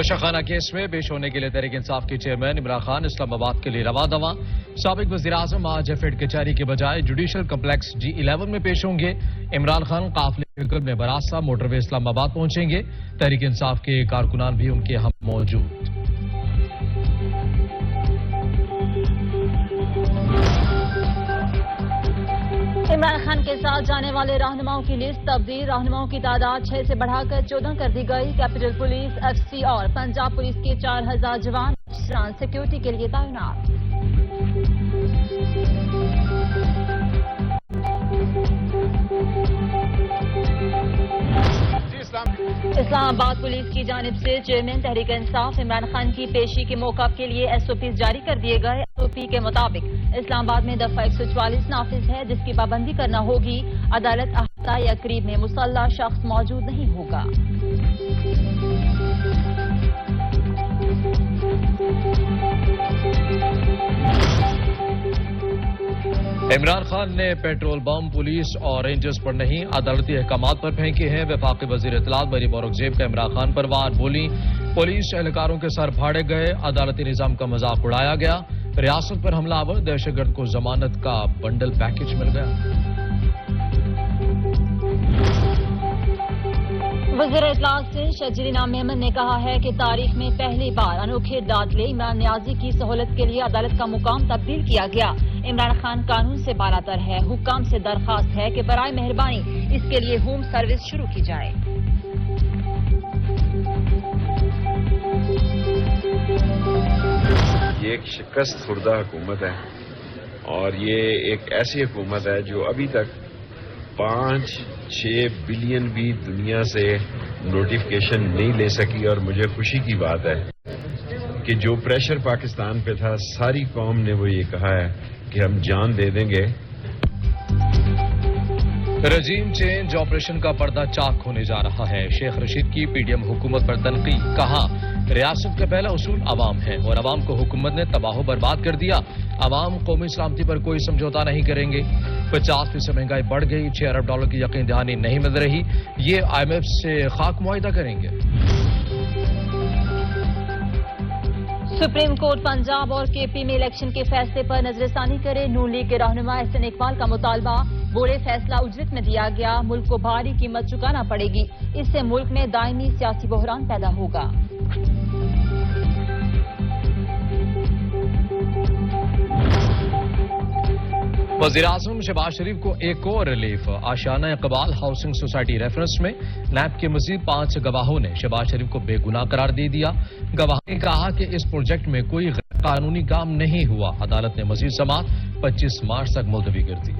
توشخانہ case میں پیش ہونے کے لیے تحریک انصاف کے چیئرمین عمران خان اسلام آباد کے لیے رواں دواں. سابق وزیر اعظم آج ایف ایڈ کچہری کے بجائے جوڈیشل کمپلیکس G11 میں پیش ہوں گے. عمران خان قافلے میں براسا موٹر وے اسلام آباد پہنچیں گے. تحریک انصاف کے کارکنان بھی ان کے ہم موجود. عمران خان کے ساتھ جانے والے رہنماؤں کی لسٹ تبدیل. رہنماؤں کی تعداد 6 سے بڑھا کر 14 کر دی گئی. کیپٹل پولیس FC اور پنجاب پولیس کے 4000 جوان سیکیورٹی کے لیے تعینات. اسلام آباد پولیس کی جانب سے چیئرمین تحریک انصاف عمران خان کی پیشی کے موقف کے لیے SOPs جاری کر دیے گئے. SOP کے مطابق اسلام آباد میں دفعہ 144 نافذ ہے جس کی پابندی کرنا ہوگی. عدالت احاطہ یا قریب میں مسلح شخص موجود نہیں ہوگا. عمران خان نے پیٹرول بم پولیس اور رینجرز پر نہیں عدالتی احکامات پر پھینکے ہیں. وفاقی وزیر اطلاعات مریم اورنگزیب کا عمران خان پر وار بولی. پولیس اہلکاروں کے سر پھاڑے گئے. عدالتی نظام کا مذاق اڑایا گیا. ریاست پر حملہ آور دہشت گرد کو ضمانت کا بنڈل پیکج مل گیا. وزیر اطلاعات سے شجری نام میمن نے کہا ہے کہ تاریخ میں پہلی بار انوکھے دادلے عمران نیازی کی سہولت کے لیے عدالت کا مقام تبدیل کیا گیا. عمران خان قانون سے بالاتر ہے. حکام سے درخواست ہے کہ برائے مہربانی اس کے لیے ہوم سروس شروع کی جائے. یہ ایک شکست خوردہ حکومت ہے اور یہ ایک ایسی حکومت ہے جو ابھی تک 5-6 بلین بھی دنیا سے نوٹیفکیشن نہیں لے سکی. اور مجھے خوشی کی بات ہے کہ جو پریشر پاکستان پہ تھا ساری قوم نے وہ یہ کہا ہے کہ ہم جان دے دیں گے. رجیم چینج آپریشن کا پردہ چاک ہونے جا رہا ہے. شیخ رشید کی PDM حکومت پر تنقید. کہا ریاست کا پہلا اصول عوام ہے اور عوام کو حکومت نے تباہ و برباد کر دیا. عوام قومی سلامتی پر کوئی سمجھوتا نہیں کریں گے. 50% مہنگائی بڑھ گئی. $6 ارب کی یقین دہانی نہیں مل رہی. یہ IMF سے خاک معاہدہ کریں گے. سپریم کورٹ پنجاب اور KP میں الیکشن کے فیصلے پر نظر ثانی کرے. نون لیگ کے رہنما احسن اقبال کا مطالبہ. بوڑھے فیصلہ اجرت میں دیا گیا. ملک کو بھاری قیمت چکانا پڑے گی. اس سے ملک میں دائمی سیاسی بحران پیدا ہوگا. وزیر اعظم شہباز شریف کو ایک اور relief. Ashiana Iqbal housing society reference میں نیب کے مزید 5 گواہوں نے شہباز شریف کو بے گناہ قرار دے دیا. گواہوں نے کہا کہ اس پروجیکٹ میں کوئی غیر قانونی کام نہیں ہوا. عدالت نے مزید سماعت 25 مارچ تک ملتوی کر دی.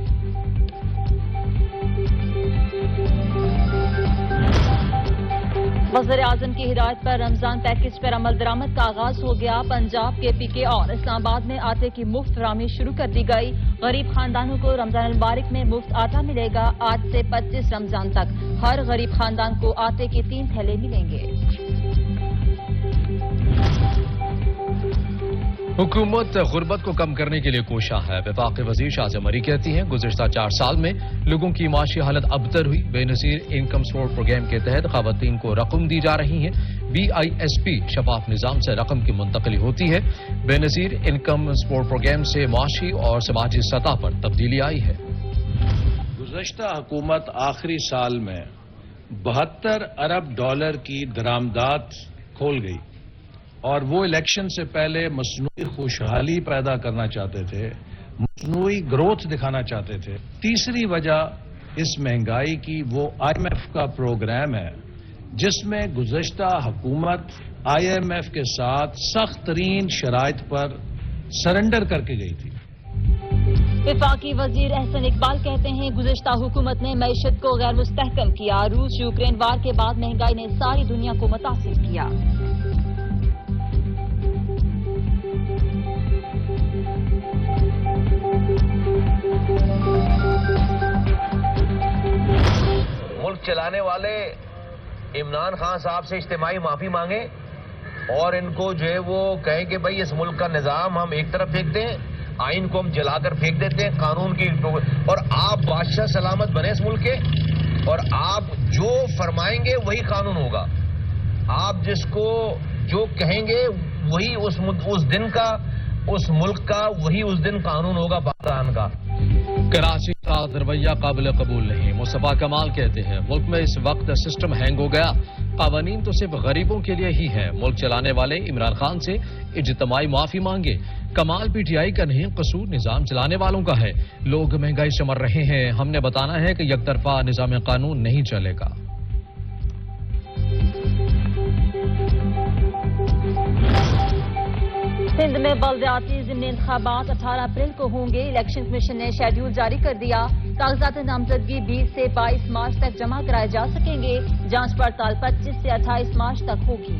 وزیر اعظم کی ہدایت پر رمضان پیکج پر عمل درآمد کا آغاز ہو گیا. پنجاب KP اور اسلام آباد میں آٹے کی مفت فراہمی شروع کر دی گئی. غریب خاندانوں کو رمضان المبارک میں مفت آٹا ملے گا. آج سے 25 رمضان تک ہر غریب خاندان کو آٹے کے 3 تھیلے ملیں گے. حکومت غربت کو کم کرنے کے لیے کوشاں ہے. وفاقی وزیر شاہزہ مری کہتی ہیں گزشتہ 4 سال میں لوگوں کی معاشی حالت ابتر ہوئی. بے نظیر انکم سپورٹ پروگرام کے تحت خواتین کو رقم دی جا رہی ہیں. BISP شفاف نظام سے رقم کی منتقلی ہوتی ہے. بے نظیر انکم سپورٹ پروگرام سے معاشی اور سماجی سطح پر تبدیلی آئی ہے. گزشتہ حکومت آخری سال میں $72 ارب کی درآمدات کھول گئی اور وہ الیکشن سے پہلے مصنوعی خوشحالی پیدا کرنا چاہتے تھے, مصنوعی گروتھ دکھانا چاہتے تھے. تیسری وجہ اس مہنگائی کی وہ IMF کا پروگرام ہے جس میں گزشتہ حکومت IMF کے ساتھ سخت ترین شرائط پر سرنڈر کر کے گئی تھی. وفاقی وزیر احسن اقبال کہتے ہیں گزشتہ حکومت نے معیشت کو غیر مستحکم کیا. روس یوکرین وار کے بعد مہنگائی نے ساری دنیا کو متاثر کیا. ملک چلانے والے عمران خان صاحب سے اجتماعی معافی مانگیں اور ان کو جو ہے وہ کہیں کہ بھائی اس ملک کا نظام ہم ایک طرف پھینک دیں, آئین کو ہم جلا کر پھینک دیتے ہیں, قانون کی, اور آپ بادشاہ سلامت بنے اس ملک کے اور آپ جو فرمائیں گے وہی قانون ہوگا. آپ جس کو جو کہیں گے وہی اس دن کا اس ملک کا وہی اس دن قانون ہوگا پاکستان کا. کراچی کا رویہ قابل قبول نہیں. مصطفیٰ کمال کہتے ہیں ملک میں اس وقت سسٹم ہینگ ہو گیا. قوانین تو صرف غریبوں کے لیے ہی ہیں. ملک چلانے والے عمران خان سے اجتماعی معافی مانگے. کمال پی ٹی آئی کا نہیں، قصور نظام چلانے والوں کا ہے. لوگ مہنگائی سے مر رہے ہیں. ہم نے بتانا ہے کہ یک طرفہ نظام قانون نہیں چلے گا. سندھ میں بلدیاتی ضمنی انتخابات 18 اپریل کو ہوں گے. الیکشن کمیشن نے شیڈول جاری کر دیا. کاغذات نامزدگی 20 سے 22 مارچ تک جمع کرائے جا سکیں گے. جانچ پڑتال 25 سے 28 مارچ تک ہوگی.